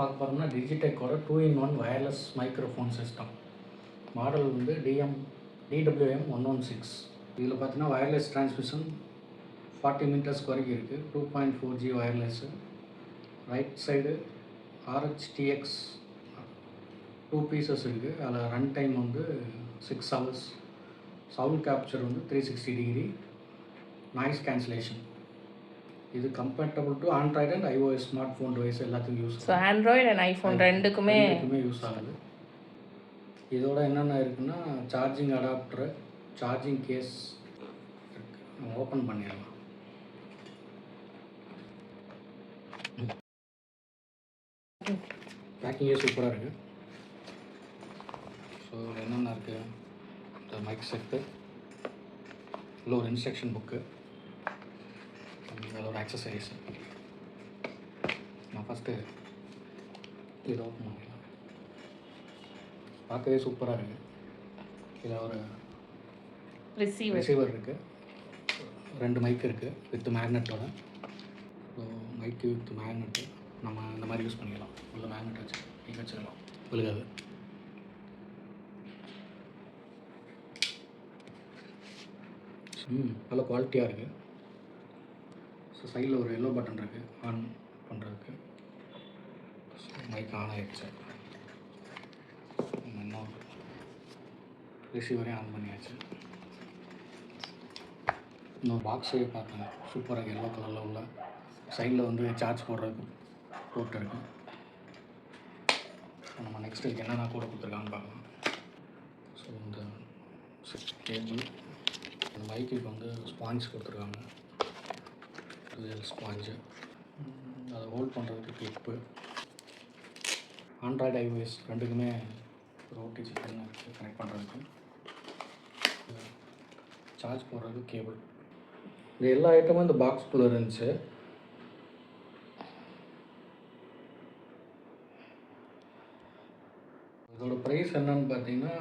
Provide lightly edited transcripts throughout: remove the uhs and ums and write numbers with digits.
பார்க்க போகிறோம்னா டிஜிடெக்கோட 2-in-1 wireless microphone system. Model வந்து DWM 116. இதில் பார்த்தீங்கன்னா வயர்லெஸ் டிரான்ஸ்மிஷன் 40 மீட்டர்ஸ்க்கு வரைக்கும் இருக்குது. 2.4G wireless. Right side RHTX 2 pieces இருக்குது. அதில் ரன் டைம் வந்து 6 hours. சவுண்ட் கேப்சர் வந்து 360 டிகிரி. Noise cancellation. இது compatible to Android and iOS smart phone device எல்லாத்துக்கும் யூஸ் ஆகுது. ஸோ ஆண்ட்ராய்டு அண்ட் ஐஃபோன் ரெண்டுக்குமே யூஸ் ஆகுது. இதோட என்னென்ன இருக்குன்னா சார்ஜிங் அடாப்டரு, சார்ஜிங் கேஸ் இருக்குது. நம்ம ஓப்பன் பண்ணிடலாம். பேக்கிங்கே சூப்பராக இருக்குது. ஸோ என்னென்ன இருக்குது, இந்த மைக் செட்டு, இல்லை ஒரு இன்ஸ்ட்ரக்ஷன் புக்கு, அதோட ஆக்சசரிஸ். நான் ஃபஸ்ட்டு இதை ஓப்பன் பண்ணிடலாம். பார்க்கவே சூப்பராக இருக்குது. இதில் ஒரு ரிசீவர் இருக்குது, 2 மைக் இருக்குது வித் மேக்னெட்டோட. ஸோ மைக்கு வித் மேக்னெட்டு நம்ம இந்த மாதிரி யூஸ் பண்ணிக்கலாம். உள்ள மேக்னெட் வச்சு நீங்கள் வச்சுக்கலாம், விழுகாது. நல்ல குவாலிட்டியாக இருக்குது. ஸோ சைடில் ஒரு எல்லோ பட்டன் இருக்குது ஆன் பண்ணுறதுக்கு. ஸோ மைக் ஆன் ஆகிடுச்சு. இன்னும் ரிசீவரையும் ஆன் பண்ணியாச்சு. இன்னொரு பாக்ஸே பார்த்தேன், சூப்பராக எல்லோ கலரில் உள்ள. சைடில் வந்து சார்ஜ் போடுறதுக்கு போட்டு இருக்குது. நம்ம நெக்ஸ்ட் இதுக்கு என்னென்ன கூட கொடுத்துருக்காங்கன்னு பார்க்கலாம். ஸோ இந்த கேபிள், அந்த மைக்குக்கு வந்து ஸ்பாஞ்ச் கொடுத்துருக்காங்க, ரியல் ஸ்பாஞ்சு. அதை ஹோல்ட் பண்ணுறதுக்கு கிளிப்பு. ஆண்ட்ராய்டு iOS ரெண்டுக்குமே ஒரு OTG பின் இருக்குது கனெக்ட் பண்ணுறதுக்கு. சார்ஜ் போடுறதுக்கு கேபிள். இந்த எல்லா ஐட்டமும் இந்த பாக்ஸ்குள்ளே இருந்துச்சு. இதோட ப்ரைஸ் என்னன்னு பார்த்தீங்கன்னா,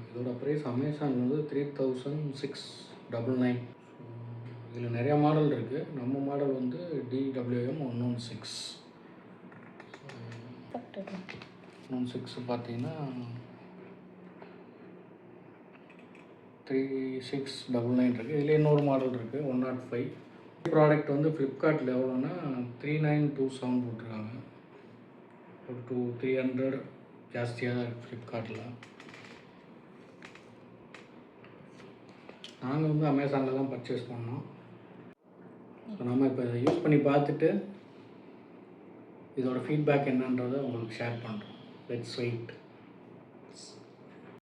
இதோட ப்ரைஸ் அமேசான் வந்து 3699. இதில் நிறையா மாடல் இருக்குது. நம்ம மாடல் வந்து DWM 116. 116 பார்த்தீங்கன்னா 3699 இருக்குது. இதில் இன்னொரு மாடல் இருக்குது 105. ப்ராடக்ட் வந்து ஃப்ளிப்கார்ட்டில் எவ்வளோன்னா 3927 போட்டிருக்காங்க. ஒரு 300 ஜாஸ்தியாக தான் இருக்குது ஃப்ளிப்கார்ட்டில். நாங்கள் வந்து அமேசானில் தான் பர்ச்சேஸ் பண்ணோம். ஸோ நம்ம இப்போ இதை யூஸ் பண்ணி பார்த்துட்டு இதோட ஃபீட்பேக் என்னன்றதை உங்களுக்கு ஷேர் பண்ணுறோம். Let's wait.